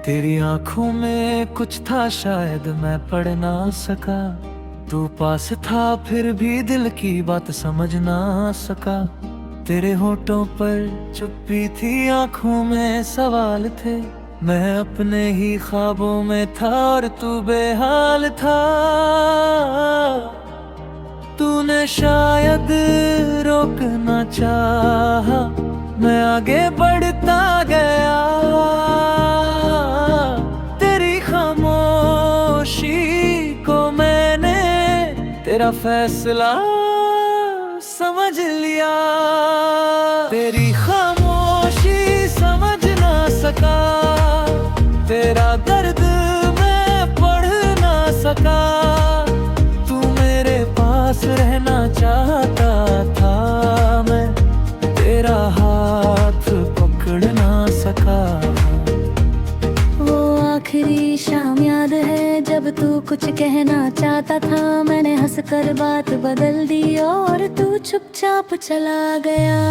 तेरी आंखों में कुछ था शायद मैं पढ़ ना सका। तू पास था फिर भी दिल की बात समझ ना सका। तेरे होठों पर चुप्पी थी, आंखों में सवाल थे। मैं अपने ही ख्वाबों में था और तू बेहाल था। तूने शायद रोकना चाहा, मैं आगे बढ़ता गया। तेरी खामोशी को मैंने तेरा फैसला समझ लिया। तेरी खामोशी समझ ना सका, तेरा दर्द मैं पढ़ ना सका। तू मेरे पास रहना चाहता था, मैं तेरा हाथ पकड़ ना सका। वो आखिरी शाम याद है जब तू कुछ कहना चाहता था। मैंने हंसकर बात बदल दी और तू चुपचाप चला गया।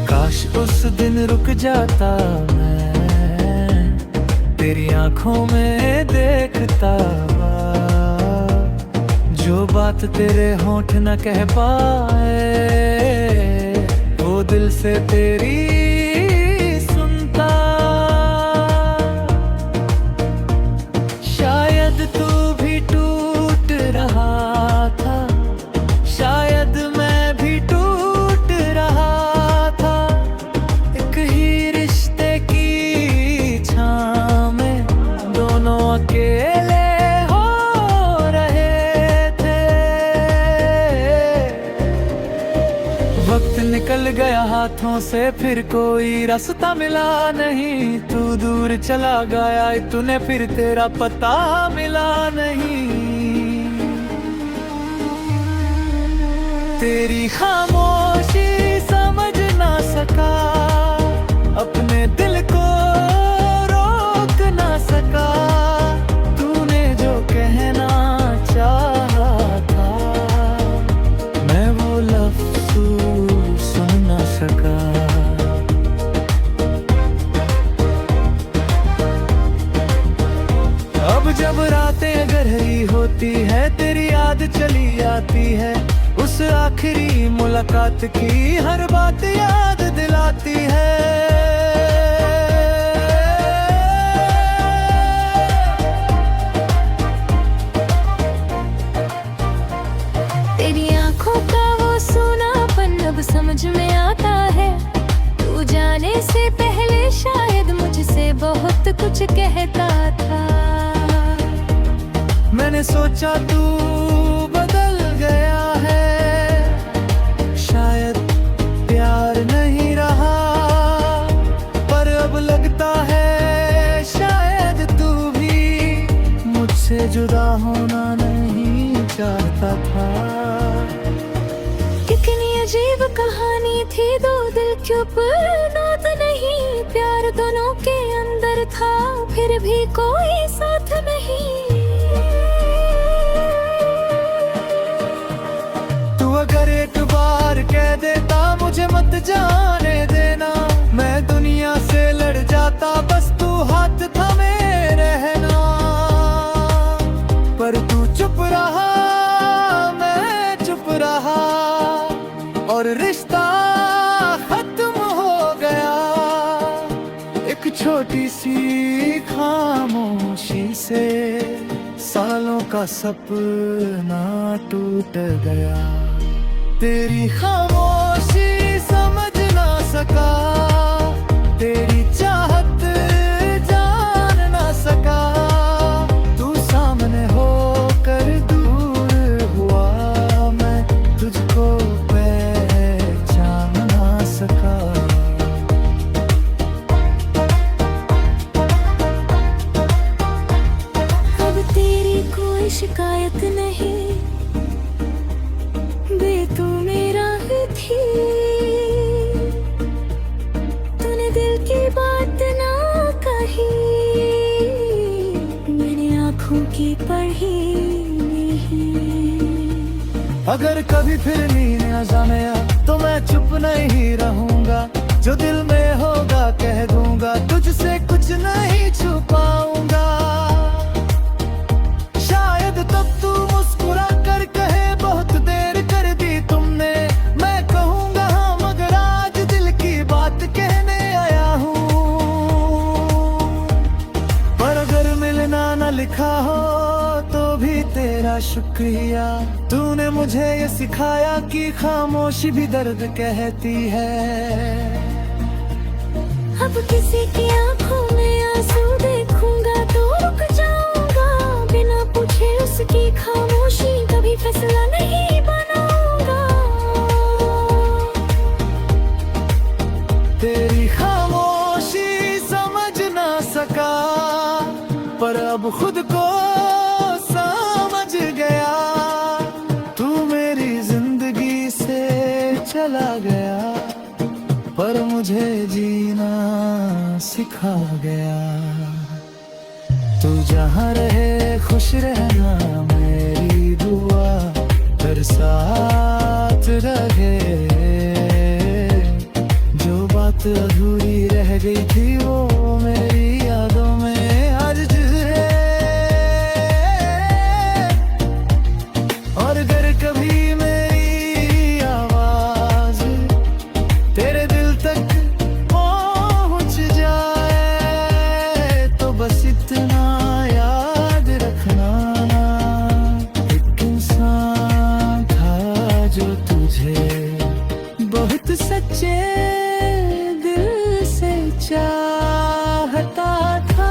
काश उस दिन रुक जाता, मैं तेरी आंखों में देखता। जो बात तेरे होंठ न कह पाए, वो दिल से तेरी सुनता। शायद तू भी टूट रहा था, शायद मैं भी टूट रहा था। एक ही रिश्ते की छां में दोनों अकेले हो रहे थे। वक्त निकल गया हाथों से, फिर कोई रास्ता मिला नहीं। तू दूर चला गया, तूने फिर तेरा पता मिला नहीं। तेरी खामोशी समझ ना सका, अपने दिल को रोक ना सका। तूने जो कहना चाहा था, मैं वो लफ्ज़ सुन ना सका। अब जब रातें गहरी होती है, तेरी याद चली आती है। उस आखिरी मुलाकात की हर बात याद दिलाती है। तेरी आंखों का वो सूनापन अब समझ में आता है। तू जाने से पहले शायद मुझसे बहुत कुछ कहता था। मैंने सोचा तू बदल गया है, शायद प्यार नहीं रहा। पर अब लगता है शायद तू भी मुझसे जुदा होना नहीं चाहता था। कितनी अजीब कहानी थी, दो दिल क्यों नात नहीं। प्यार दोनों के अंदर था, फिर भी कोई साथ नहीं। तू अगर एक बार कह देता मुझे मत जाने देना, मैं दुनिया से लड़ जाता, बस तू हाथ थामे रहना। पर तू चुप रहा, मैं चुप रहा, और रिश्ता खत्म हो गया। एक छोटी सी खामोशी से सालों का सपना टूट गया। तेरी खामोशी समझ ना सका, तेरी चाहत जान ना सका। तू सामने होकर दूर हुआ, मैं तुझको पहचान ना सका। अब तेरी कोई शिकायत नहीं, तू मेरा ही थी। तूने दिल की बात ना कही, मैंने आंखों की पढ़ी नहीं। अगर कभी फिर नींद आ जाए तो मैं चुप नहीं रहूंगा। जो दिल में होगा कह दूंगा, तुझसे कुछ नहीं छुपाऊंगा। शायद तब तू मुस्कुरा कर कहे बहुत देर कर दी तुमने। मैं कहूंगा हाँ, मगर आज दिल की बात कहने आया हूँ। पर अगर मिलना न लिखा हो तो भी तेरा शुक्रिया। तूने मुझे ये सिखाया कि खामोशी भी दर्द कहती है। अब किसी की आंखों में आंसू देखूंगा तो रुक जाऊंगा। बिना पूछे उसकी खामोशी कभी फैसला नहीं बनाऊंगा। तेरी खामोशी समझ ना सका, पर अब खुद को समझ गया। तू मेरी जिंदगी से चला गया, पर मुझे जीना सिखा गया। तू जहाँ रहे खुश रहना मेरी दुआ, तेरे साथ रहे। जो बात अधूरी रह गई थी वो मेरी यादों में आज है। और अगर कभी मेरी आवाज तेरे दिल तक पहुंच जाए तो बस इतना याद रखना, एक इंसान था जो तुझे बहुत सच्चे दिल से चाहता था।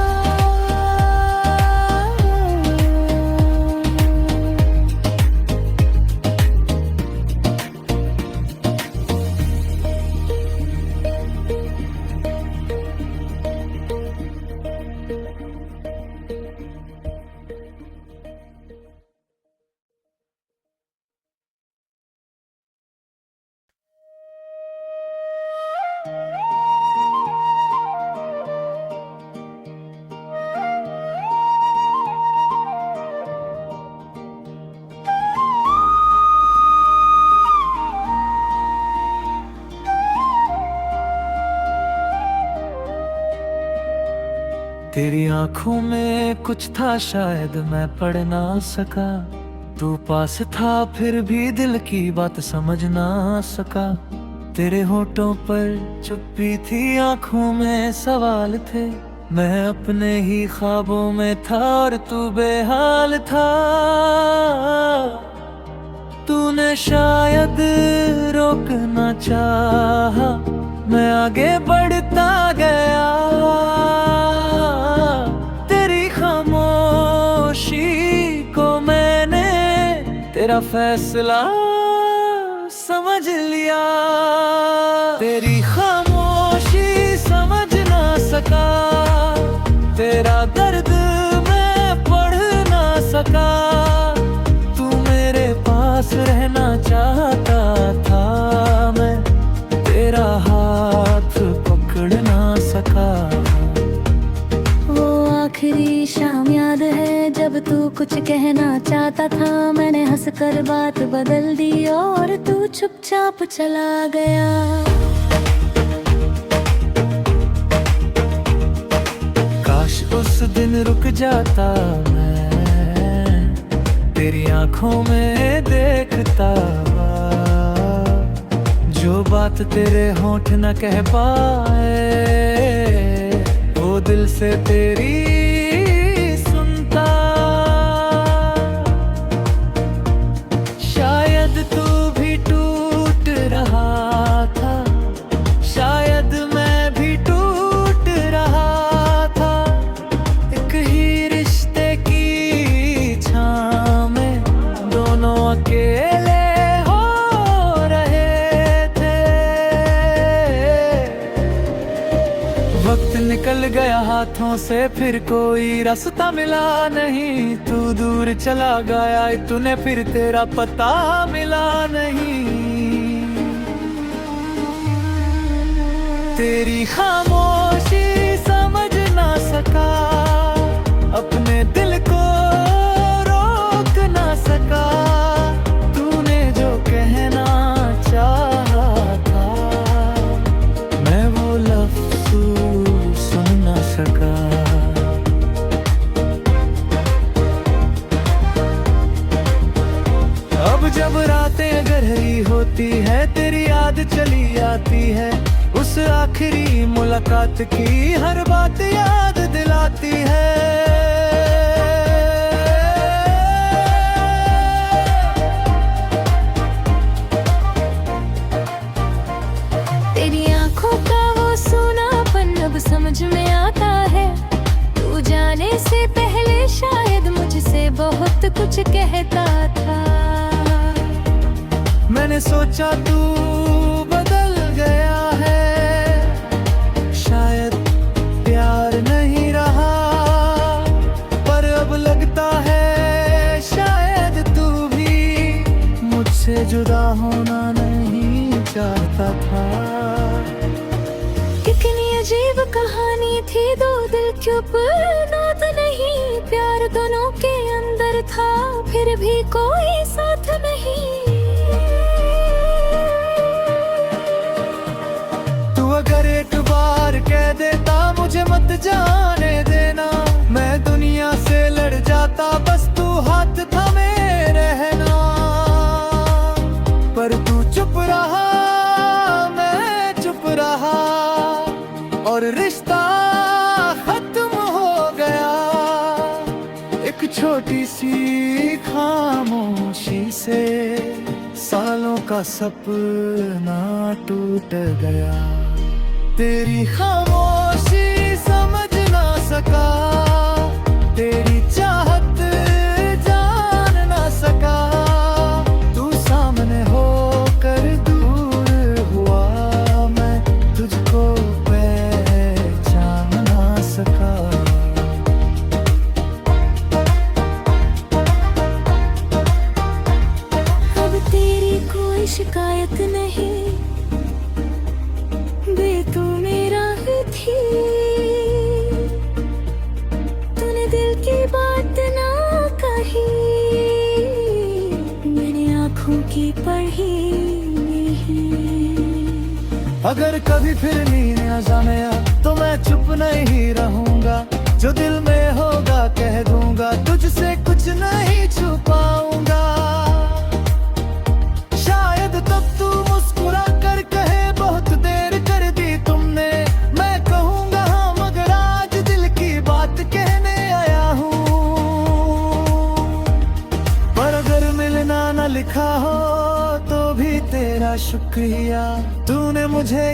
तेरी आंखों में कुछ था शायद मैं पढ़ ना सका। तू पास था फिर भी दिल की बात समझ ना सका। तेरे होठों पर चुप्पी थी, आंखों में सवाल थे। मैं अपने ही ख्वाबों में था और तू बेहाल था। तूने शायद रोकना चाहा, मैं आगे बढ़ता गया। तेरी खामोशी को मैंने तेरा फैसला समझ लिया। तेरी खामोशी समझ ना सका, तेरा दर्द मैं पढ़ ना सका। तू मेरे पास रहना चाहता था, मैं तेरा हाथ पकड़ ना सका। वो आखिरी शाम याद है जब तू कुछ कहना चाहता था। मैंने हंसकर बात बदल दी और तू चुपचाप चला गया। काश उस दिन रुक जाता, मैं तेरी आंखों में देखता। जो बात तेरे होठ न कह पाए वो दिल से तेरी सुनता। शायद तू भी टूट रहा था, शायद मैं भी टूट रहा था। एक ही रिश्ते की छां में दोनों अकेले निकल गया हाथों से, फिर कोई रास्ता मिला नहीं। तू दूर चला गया, तूने फिर तेरा पता मिला नहीं। तेरी खामोशी समझ ना सका, अपने दिल को रोक ना सका। तूने जो कहना चाहा था मैं जब रातें गहरी होती है तेरी याद चली आती है, उस आखिरी मुलाकात की हर बात याद दिलाती है। तेरी आंखों का वो सूनापन अब समझ में आता है, तू जाने से पहले शायद मुझसे बहुत कुछ कहता था। मैंने सोचा तू बदल गया है, शायद प्यार नहीं रहा, पर अब लगता है शायद तू भी मुझसे जुदा होना नहीं चाहता था। कितनी अजीब कहानी थी, दो दिल क्यों नात नहीं, प्यार दोनों के अंदर था फिर भी कोई साथ नहीं। अगर एक बार कह देता मुझे मत जाने देना, मैं दुनिया से लड़ जाता, बस तू हाथ थामे रहना। पर तू चुप रहा, मैं चुप रहा, और रिश्ता खत्म हो गया। एक छोटी सी खामोशी से सालों का सपना टूट गया। तेरी खामोशी समझ ना सका, तेरी चाहत जान ना सका, तू सामने होकर दूर हुआ, मैं तुझको पहचान ना सका। अब तेरी कोई शिकायत नहीं, तू मेरा ही थी, तूने दिल की बात ना कही, मैंने आंखों की पढ़ी नहीं। अगर कभी फिर नींद आ जाए तो मैं चुप नहीं रहूंगा, जो दिल में होगा कह दूंगा, तुझसे कुछ नहीं छुपाऊंगा। शायद तब तू मुस्कुरा कर कहे बहुत देर कर दी तुमने, मैं कहूंगा हाँ मगर आज दिल की बात कहने आया हूँ। पर अगर मिलना न लिखा हो तो भी तेरा शुक्रिया, तूने मुझे